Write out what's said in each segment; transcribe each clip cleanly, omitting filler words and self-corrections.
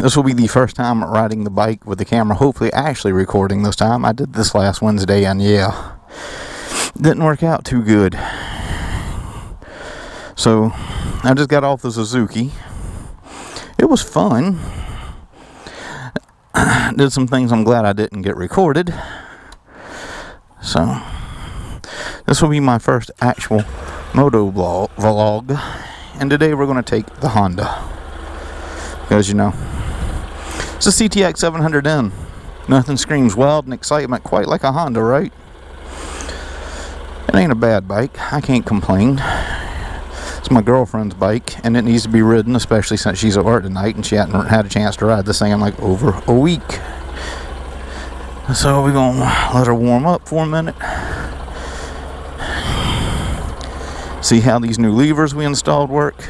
This will be the first time riding the bike with the camera, hopefully actually recording this time. I did this last Wednesday, and yeah, didn't work out too good. So I just got off the Suzuki. It was fun. Did some things I'm glad I didn't get recorded. So this will be my first actual moto vlog, and today we're going to take the Honda, because you know, it's a CTX700N. Nothing screams wild and excitement quite like a Honda, right? It ain't a bad bike. I can't complain. It's my girlfriend's bike, and it needs to be ridden, especially since she's at work tonight and she hadn't had a chance to ride this thing in like over a week. So we're gonna let her warm up for a minute, see how these new levers we installed work.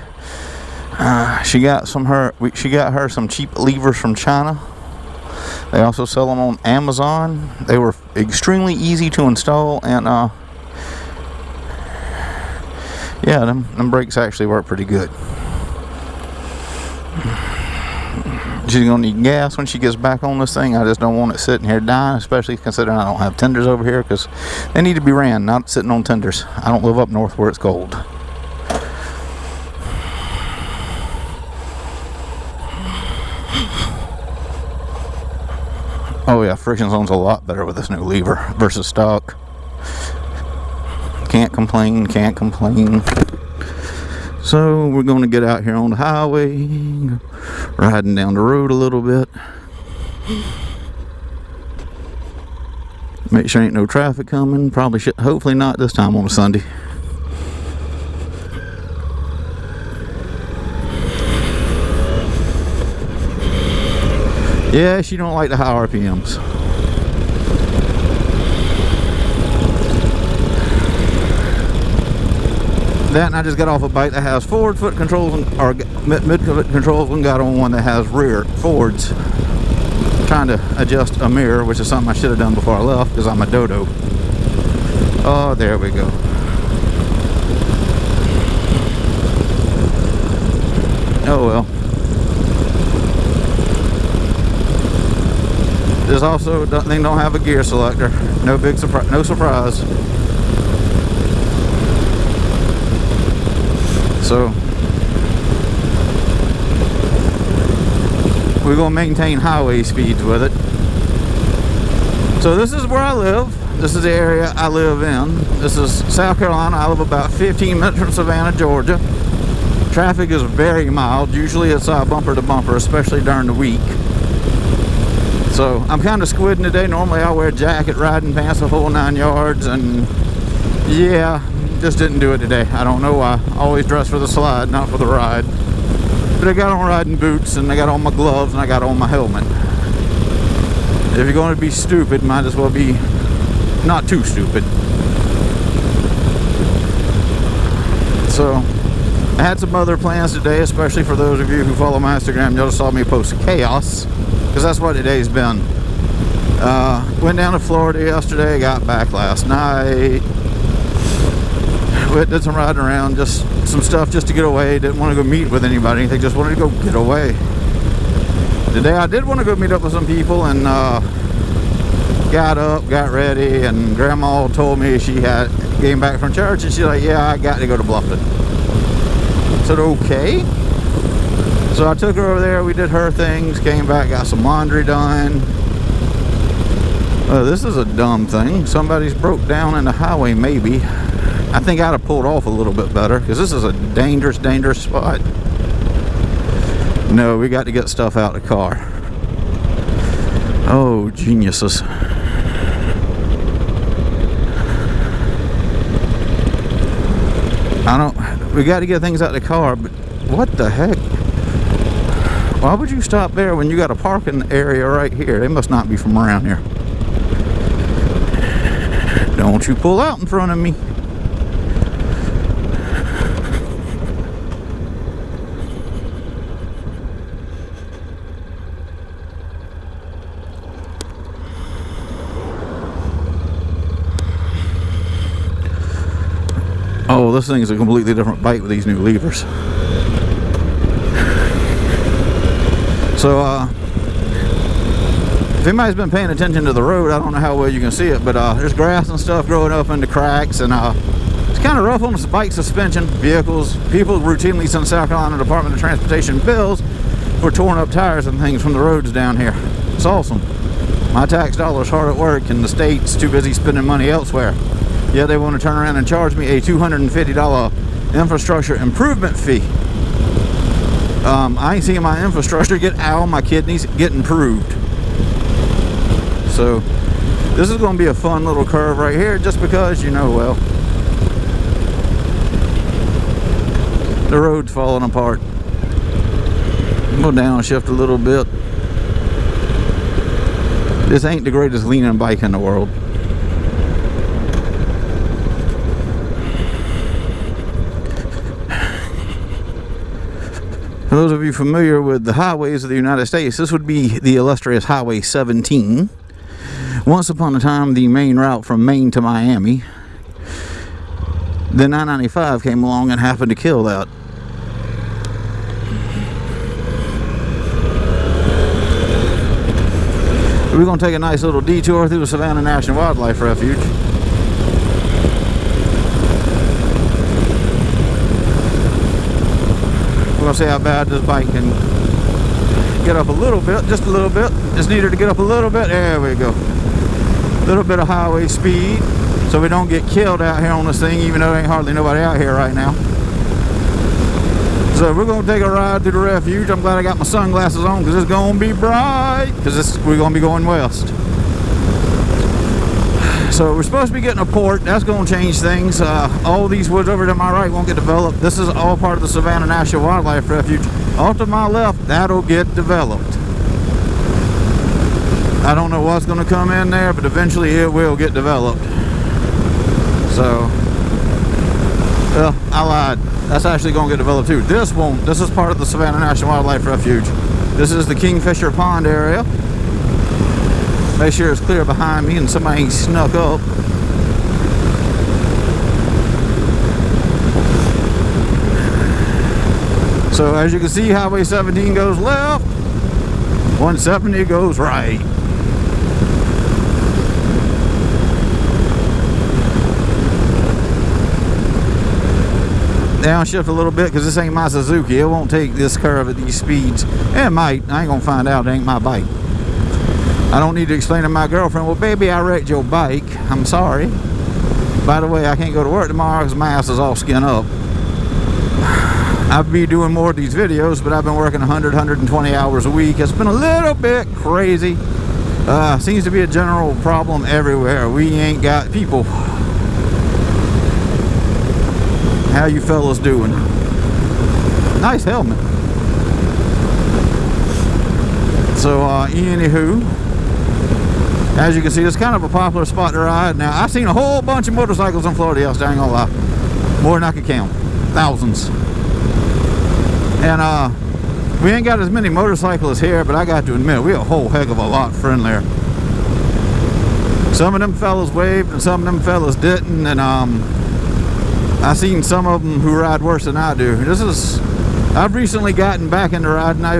She got her some cheap levers from China. They also sell them on Amazon. They were extremely easy to install, and yeah, them brakes actually work pretty good. She's gonna need gas when she gets back on this thing. I just don't want it sitting here dying, especially considering I don't have tenders over here, because they need to be ran, not sitting on tenders. I don't live up north where it's cold. Oh yeah, friction zone's a lot better with this new lever versus stock. Can't complain, can't complain. So we're going to get out here on the highway, riding down the road a little bit. Make sure ain't no traffic coming. Probably should, hopefully not this time on a Sunday. Yeah, she don't like the high RPMs. That, and I just got off a bike that has forward foot controls or mid foot controls, and got on one that has rear forwards. Trying to adjust a mirror, which is something I should have done before I left because I'm a dodo. Oh, there we go. Oh well. This also thing don't have a gear selector. No big surprise. No surprise. So we're going to maintain highway speeds with it. So this is where I live. This is the area I live in. This is South Carolina. I live about 15 minutes from Savannah, Georgia. Traffic is very mild. Usually it's bumper to bumper, especially during the week. So I'm kind of squidding today. Normally I wear a jacket, riding pants, the whole 9 yards, and yeah, just didn't do it today. I don't know why. I always dress for the slide, not for the ride. But I got on riding boots, and I got on my gloves, and I got on my helmet. If you're going to be stupid, might as well be not too stupid. So I had some other plans today, especially for those of you who follow my Instagram. Y'all just saw me post chaos, because that's what today's been. Went down to Florida yesterday, got back last night. Did some riding around, just some stuff just to get away. Didn't want to go meet with anybody, anything, just wanted to go get away. Today I did want to go meet up with some people, and got up, got ready, and Grandma told me she came back from church, and she's like, yeah, I got to go to Bluffton. I said, okay. So I took her over there, we did her things, came back, got some laundry done. This is a dumb thing. Somebody's broke down in the highway, maybe. I think I'd have pulled off a little bit better, because this is a dangerous, dangerous spot. No, we got to get stuff out of the car. Oh, geniuses. We got to get things out of the car, but what the heck? Why would you stop there when you got a parking area right here? They must not be from around here. Don't you pull out in front of me. Oh, this thing is a completely different bike with these new levers. So if anybody's been paying attention to the road, I don't know how well you can see it, but there's grass and stuff growing up into cracks, and it's kind of rough on the bike suspension. Vehicles, people routinely send South Carolina Department of Transportation bills for torn up tires and things from the roads down here. It's awesome. My tax dollars hard at work, and the state's too busy spending money elsewhere. Yeah, they want to turn around and charge me a $250 infrastructure improvement fee. I ain't seeing my infrastructure get out, my kidneys get improved. So this is going to be a fun little curve right here, just because, you know, well, the road's falling apart. Go downshift a little bit. This ain't the greatest leaning bike in the world. For those of you familiar with the highways of the United States, this would be the illustrious Highway 17. Once upon a time, the main route from Maine to Miami. Then 995 came along and happened to kill that. We're going to take a nice little detour through the Savannah National Wildlife Refuge. We're going to see how bad this bike can get up a little bit, just a little bit. Just need her to get up a little bit. There we go. A little bit of highway speed so we don't get killed out here on this thing, even though there ain't hardly nobody out here right now. So we're going to take a ride through the refuge. I'm glad I got my sunglasses on because it's going to be bright, because we're going to be going west. So we're supposed to be getting a port. That's going to change things. All these woods over to my right won't get developed. This is all part of the Savannah National Wildlife Refuge. Off to my left, that'll get developed. I don't know what's going to come in there, but eventually it will get developed. So, well, I lied. That's actually going to get developed too. This won't. This is part of the Savannah National Wildlife Refuge. This is the Kingfisher Pond area. Make sure it's clear behind me and somebody ain't snuck up. So as you can see, Highway 17 goes left, 170 goes right. Downshift a little bit because this ain't my Suzuki. It won't take this curve at these speeds. It might. I ain't gonna find out. It ain't my bike. I don't need to explain to my girlfriend, well, baby, I wrecked your bike. I'm sorry. By the way, I can't go to work tomorrow because my ass is all skin up. I'll be doing more of these videos, but I've been working 120 hours a week. It's been a little bit crazy. Seems to be a general problem everywhere. We ain't got people. How you fellas doing? Nice helmet. So anywho, as you can see, it's kind of a popular spot to ride. Now, I've seen a whole bunch of motorcycles in Florida yesterday, I ain't gonna lie. More than I could count. Thousands. And we ain't got as many motorcyclists here, but I got to admit, we're a whole heck of a lot friendlier. Some of them fellas waved and some of them fellas didn't, and I seen some of them who ride worse than I do. I've recently gotten back into riding. I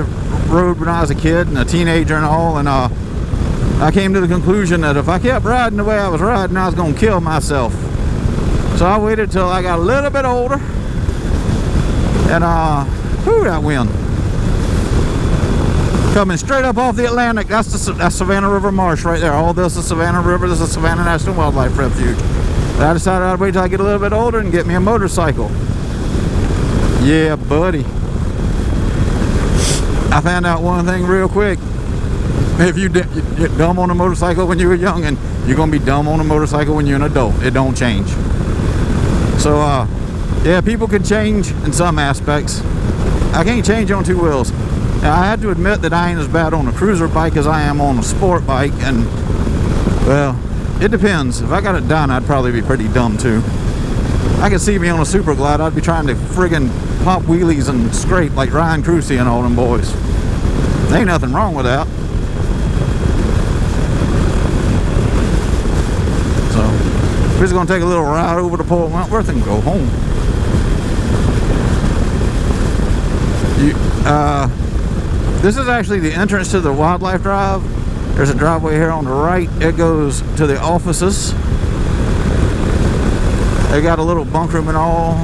rode when I was a kid and a teenager and all, and I came to the conclusion that if I kept riding the way I was riding, I was going to kill myself. So I waited till I got a little bit older, and whew, that wind. Coming straight up off the Atlantic. That's Savannah River Marsh right there. All this is Savannah River. This is Savannah National Wildlife Refuge. I decided I'd wait till I get a little bit older and get me a motorcycle. Yeah, buddy. I found out one thing real quick. If you get dumb on a motorcycle when you were young, and you're going to be dumb on a motorcycle when you're an adult. It don't change. So, yeah, people can change in some aspects. I can't change on two wheels. Now, I have to admit that I ain't as bad on a cruiser bike as I am on a sport bike, and, well, it depends. If I got it done, I'd probably be pretty dumb too. I could see me on a Super Glide. I'd be trying to friggin' pop wheelies and scrape like Ryan Crucy and all them boys. There ain't nothing wrong with that. So, we're just gonna take a little ride over to Port Wentworth and go home. This is actually the entrance to the wildlife drive. There's a driveway here on the right. It goes to the offices. They got a little bunk room and all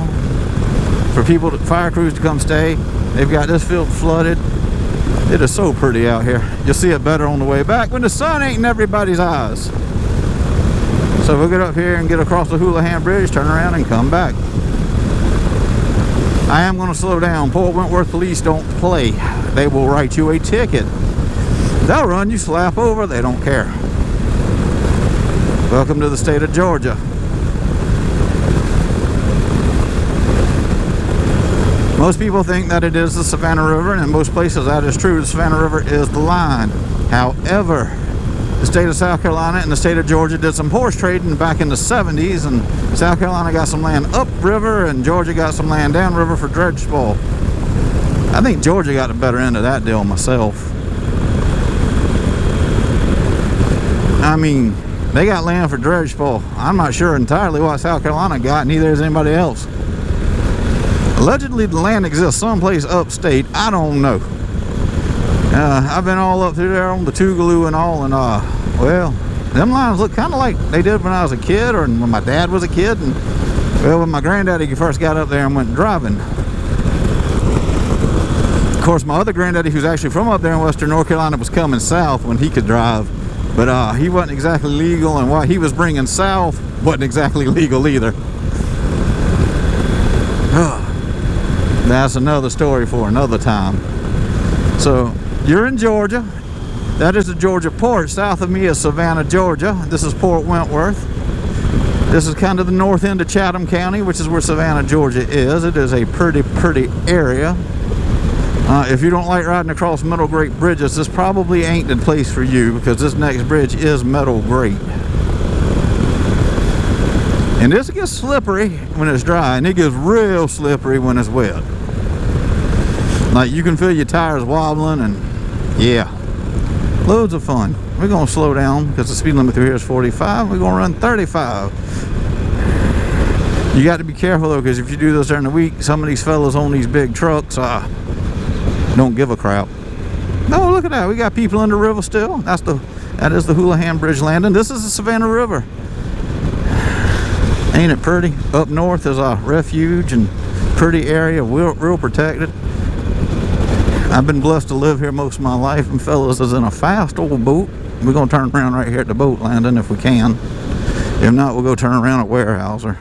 for people, fire crews to come stay. They've got this field flooded. It is so pretty out here. You'll see it better on the way back when the sun ain't in everybody's eyes. So we'll get up here and get across the Houlihan Bridge, turn around and come back. I am going to slow down. Port Wentworth police don't play. They will write you a ticket. They'll run you slap over. They don't care. Welcome to the state of Georgia. Most people think that it is the Savannah River, and in most places that is true. The Savannah River is the line. However, the state of South Carolina and the state of Georgia did some horse trading back in the 70s, and South Carolina got some land upriver and Georgia got some land downriver for dredge spoil. I think Georgia got the better end of that deal myself. I mean, they got land for dredge spoil. I'm not sure entirely what South Carolina got, neither is anybody else. Allegedly the land exists someplace upstate. I don't know. I've been all up through there on the Tougaloo and all, and well, them lines look kind of like they did when I was a kid, or when my dad was a kid, and well, when my granddaddy first got up there and went driving. Of course, my other granddaddy, who's actually from up there in western North Carolina, was coming south when he could drive, but he wasn't exactly legal, and what he was bringing south wasn't exactly legal either. That's another story for another time. So you're in Georgia. That is the Georgia port. South of me is Savannah, Georgia. This is Port Wentworth. This is kind of the north end of Chatham County, which is where Savannah, Georgia is. It is a pretty area. If you don't like riding across metal grate bridges, this probably ain't the place for you, because this next bridge is metal grate. And this gets slippery when it's dry, and it gets real slippery when it's wet. Like, you can feel your tires wobbling, and yeah, loads of fun. We're gonna slow down because the speed limit through here is 45. We're gonna run 35. You got to be careful though, because if you do this during the week, some of these fellas on these big trucks don't give a crap. No, look at that. We got people in the river still. That is the Houlihan Bridge landing. This is the Savannah River. Ain't it pretty? Up north is a refuge and pretty area, real protected. I've been blessed to live here most of my life, and fellas is in a fast old boat. We're gonna turn around right here at the boat landing if we can. If not, we'll go turn around at Warehouser.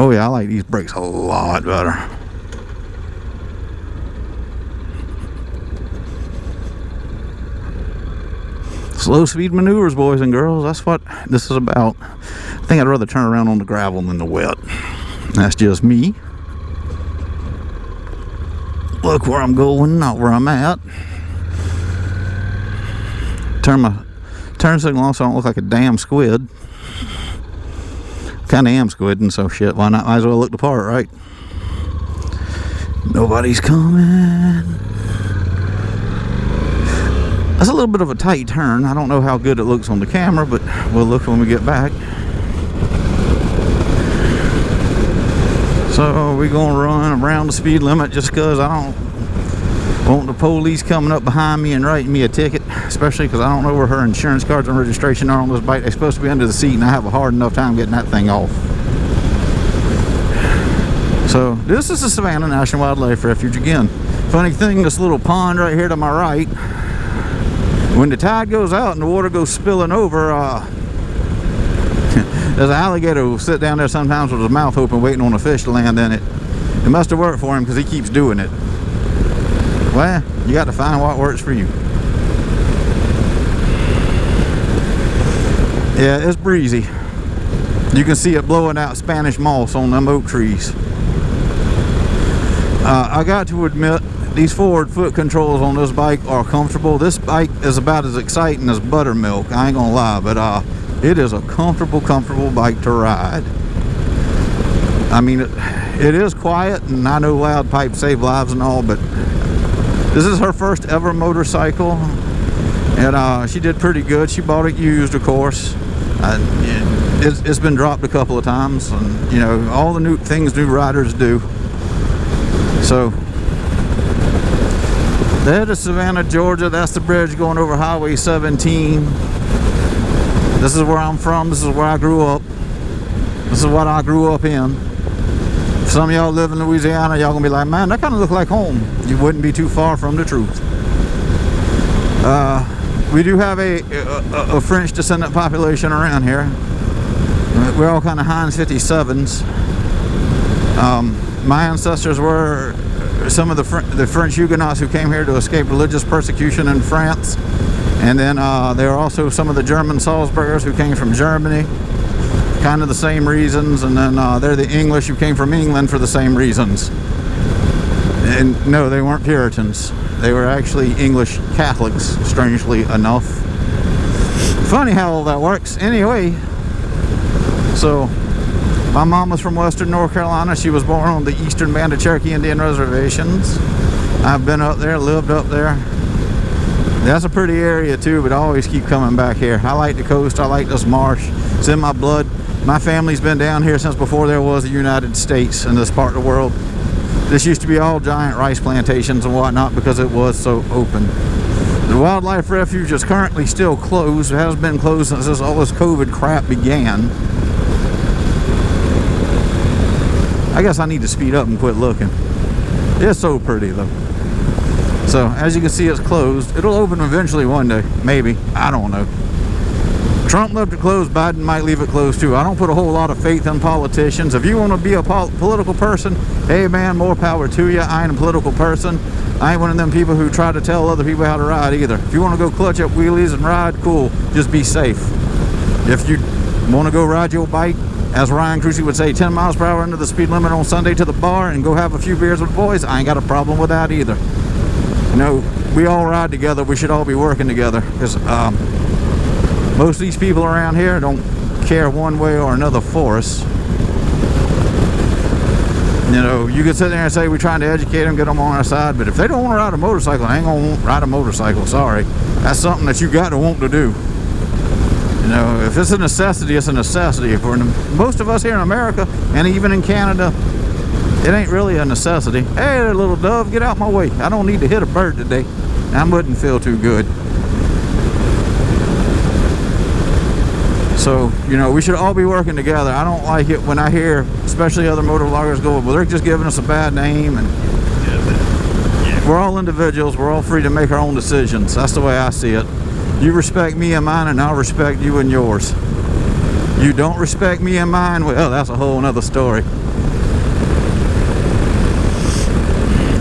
Oh yeah, I like these brakes a lot better. Slow speed maneuvers, boys and girls. That's what this is about. I think I'd rather turn around on the gravel than the wet. That's just me. Look where I'm going, not where I'm at. Turn my turn signal on so I don't look like a damn squid. Kinda am squidding, so shit, why not? Might as well look the part, right? Nobody's coming. That's a little bit of a tight turn. I don't know how good it looks on the camera, but we'll look when we get back. So we're gonna run around the speed limit just because I don't want the police coming up behind me and writing me a ticket, especially because I don't know where her insurance cards and registration are on this bike. They're supposed to be under the seat, and I have a hard enough time getting that thing off. So this is the Savannah National Wildlife Refuge again. Funny thing, this little pond right here to my right, when the tide goes out and the water goes spilling over, there's an alligator who will sit down there sometimes with his mouth open waiting on a fish to land in it. It must have worked for him because he keeps doing it. Well, you got to find what works for you. Yeah, it's breezy. You can see it blowing out Spanish moss on them oak trees. I got to admit, these forward foot controls on this bike are comfortable. This bike is about as exciting as buttermilk, I ain't gonna lie, but it is a comfortable bike to ride. I mean, it is quiet, and I know loud pipes save lives and all, but this is her first ever motorcycle, and she did pretty good. She bought it used, of course. It's been dropped a couple of times, and you know, all the new things new riders do. So that is Savannah, Georgia. That's the bridge going over Highway 17. This is where I'm from. This is where I grew up. This is what I grew up in. If some of y'all live in Louisiana, y'all gonna be like, man, that kind of look like home. You wouldn't be too far from the truth. We do have a French descendant population around here. We're all kind of Heinz 57s. My ancestors were some of the French Huguenots who came here to escape religious persecution in France. And then there are also some of the German Salzburgers who came from Germany. Kind of the same reasons. And then they're the English who came from England for the same reasons. And no, they weren't Puritans. They were actually English Catholics, strangely enough. Funny how all that works. Anyway, so my mom was from Western North Carolina. She was born on the Eastern Band of Cherokee Indian reservations. I've been up there, lived up there. That's a pretty area too, but I always keep coming back here. I like the coast. I like this marsh. It's in my blood. My family's been down here since before there was the United States in this part of the world. This used to be all giant rice plantations and whatnot because it was so open. The wildlife refuge is currently still closed. It has been closed since all this COVID crap began. I guess I need to speed up and quit looking. It's so pretty though. So as you can see, it's closed. It'll open eventually one day, maybe. I don't know. Trump left it closed. Biden might leave it closed too. I don't put a whole lot of faith in politicians. If you want to be a political person, hey man, more power to you. I ain't a political person. I ain't one of them people who try to tell other people how to ride either. If you want to go clutch up wheelies and ride, cool. Just be safe. If you want to go ride your bike, as Ryan Crucy would say, 10 miles per hour under the speed limit on Sunday to the bar and go have a few beers with the boys, I ain't got a problem with that either. You know, we all ride together. We should all be working together because most of these people around here don't care one way or another for us. You know, you could sit there and say we're trying to educate them, get them on our side, but if they don't want to ride a motorcycle, they ain't gonna ride a motorcycle. Sorry. That's something that you got to want to do. You know, if it's a necessity, it's a necessity. For most of us here in America, and even in Canada, it ain't really a necessity. Hey, little dove, get out my way. I don't need to hit a bird today. I wouldn't feel too good. So, you know, we should all be working together. I don't like it when I hear, especially other motor vloggers go, well, they're just giving us a bad name. And we're all individuals. We're all free to make our own decisions. That's the way I see it. You respect me and mine, and I'll respect you and yours. You don't respect me and mine, well, that's a whole nother story.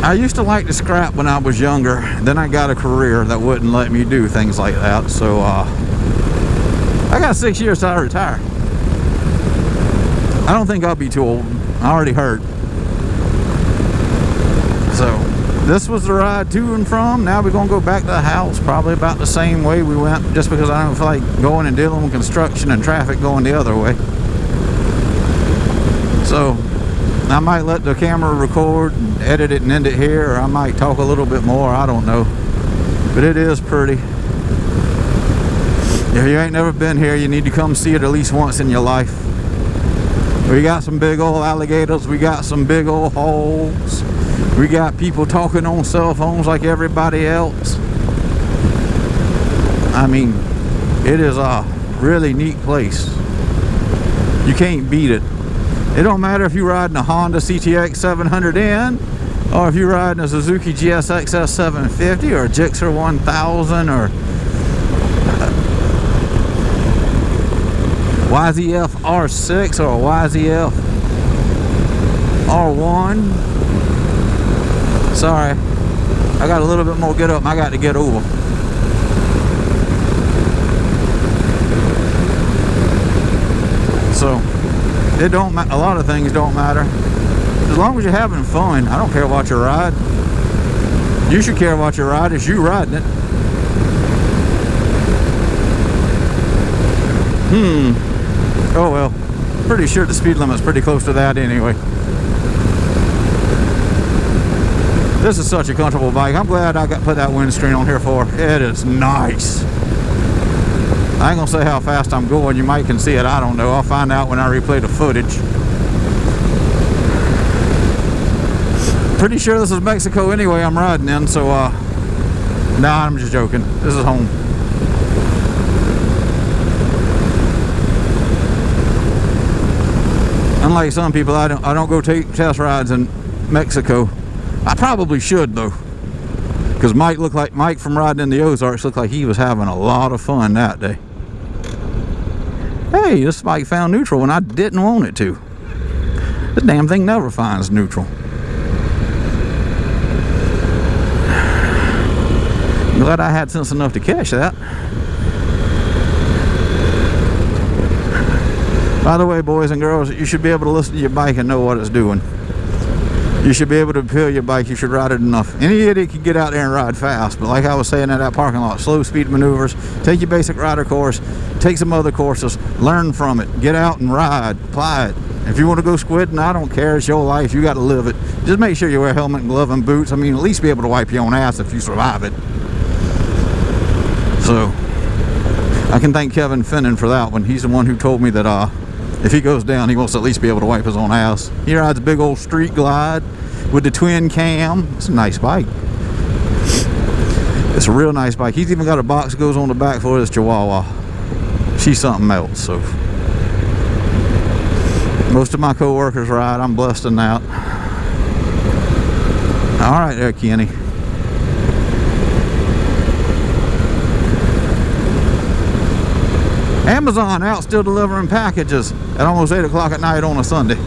I used to like to scrap when I was younger. Then I got a career that wouldn't let me do things like that. So, I got 6 years till I retire. I don't think I'll be too old. I already heard. So, this was the ride to and from. Now we're going to go back to the house probably about the same way we went, just because I don't feel like going and dealing with construction and traffic going the other way. So, I might let the camera record and edit it and end it here, or I might talk a little bit more. I don't know. But it is pretty. If you ain't never been here, you need to come see it at least once in your life. We got some big old alligators. We got some big old holes. We got people talking on cell phones like everybody else. I mean, it is a really neat place. You can't beat it. It don't matter if you're riding a Honda CTX700N, or if you're riding a Suzuki GSX-S750, or a Gixxer 1000, or YZF R6, or a YZF R1. Sorry, I got a little bit more get up I got to get over. So it don't matter. A lot of things don't matter. As long as you're having fun, I don't care what you ride. You should care what you ride. It's you riding it. Oh well, pretty sure the speed limit's pretty close to that anyway. This is such a comfortable bike. I'm glad I got put that windscreen on here for. It is nice. I ain't gonna say how fast I'm going. You might can see it. I don't know. I'll find out when I replay the footage. Pretty sure this is Mexico anyway I'm riding in, so nah, I'm just joking. This is home. Unlike some people, I don't go take test rides in Mexico. I probably should though, because Mike from riding in the Ozarks looked like he was having a lot of fun that day. Hey, this bike found neutral when I didn't want it to. This damn thing never finds neutral. I'm glad I had sense enough to catch that. By the way, boys and girls, you should be able to listen to your bike and know what it's doing. You should be able to feel your bike. You should ride it enough. Any idiot can get out there and ride fast, but like I was saying at that parking lot, slow speed maneuvers, take your basic rider course, take some other courses, learn from it, get out and ride, apply it. If you want to go squidding, I don't care. It's your life. You got to live it. Just make sure you wear helmet and glove and boots. I mean, at least be able to wipe your own ass if you survive it. So, I can thank Kevin Finnan for that one. He's the one who told me that if he goes down, he wants to at least be able to wipe his own ass. He rides a big old street glide with the twin cam. It's a nice bike. It's a real nice bike. He's even got a box that goes on the back for his Chihuahua. She's something else. So most of my co-workers ride. I'm blessed in that. All right there, Kenny. Amazon out still delivering packages at almost 8 o'clock at night on a Sunday.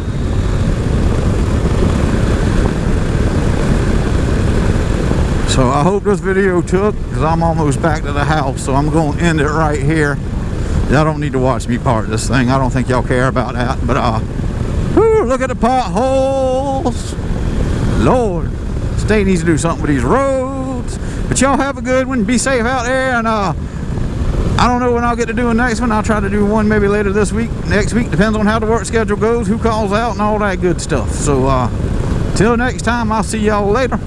So I hope this video took, because I'm almost back to the house, so I'm going to end it right here. Y'all don't need to watch me part this thing. I don't think y'all care about that. But whew, look at the potholes. Lord, state needs to do something with these roads. But y'all have a good one. Be safe out there, and I don't know when I'll get to do the next one. I'll try to do one maybe later this week, next week. Depends on how the work schedule goes, who calls out, and all that good stuff. So till next time, I'll see y'all later.